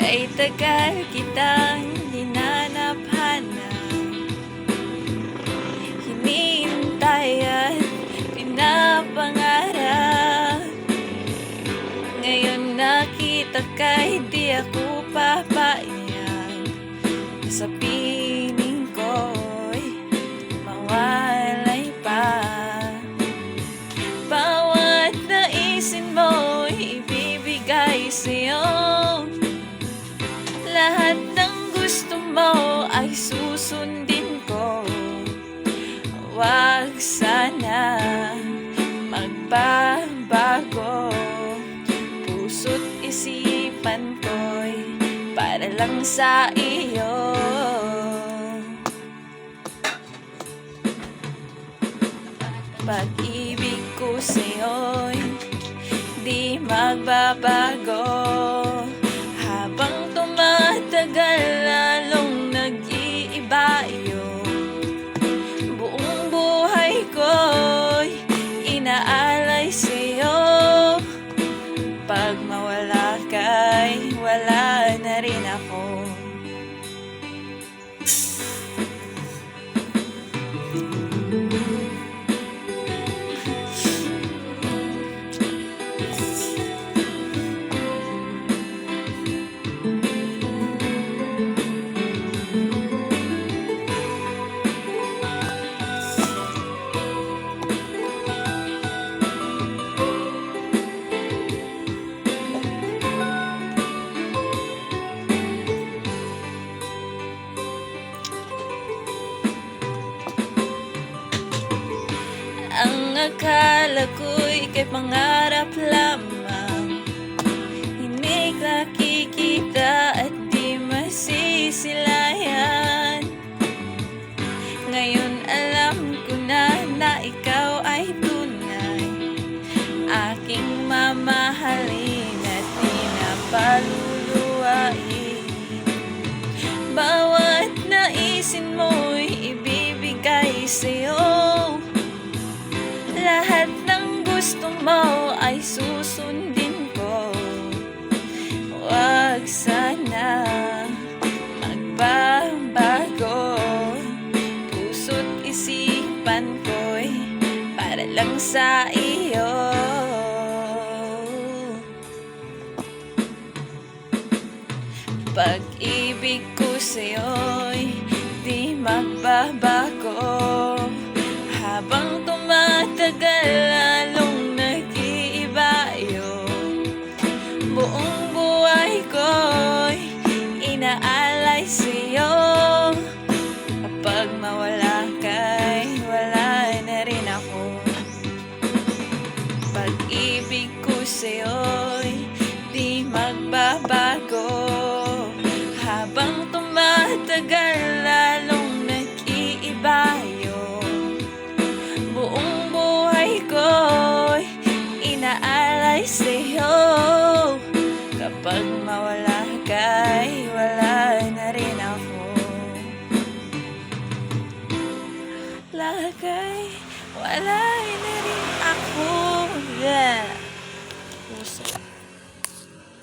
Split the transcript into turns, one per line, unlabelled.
Ay tagal kitang hinanap-hanap, hinihintay at pinapangarap. Ngayon nakita ka, hindi ako papayag na sa piling ko'y mawalay pa. Bawat naisin mo'y ibibigay sa'yo, lahat ng gusto mo ay susundin ko. Huwag sana magbabago, puso't isipan ko'y para lang sa iyo. Pag-ibig ko sa'yo'y di magbabago, habang tumatagal lalong nag-iiba yun. Buong buhay ko'y inaalay sa'yo, pag mawala ka'y wala na rin ako. Ang akala ko'y kay pangarap lamang, hindi nakikita at di masisilayan. Ngayon alam ko na ikaw ay tunay, aking mamahalin at pinapaluluwain. Bawat naisin mo'y ibibigay sa'yo, lahat ng gusto mo ay susundin ko. Huwag sana magbabago, puso't isipan ko'y para lang sa iyo. Pag-ibig ko sa'yo'y di magbabago, habang tumatagal lalong nag-iiba yun. Buong buhay ko'y inaalay sa'yo, kapag mawala ka'y wala na rin ako. Pag-ibig ko sa'yo'y di magbabago, habang tumatagal lalong nag-iiba yun. Buong buhay ko'y inaalay sa'yo, kapag mawala ka'y wala na rin ako. Wala ka'y wala na rin ako.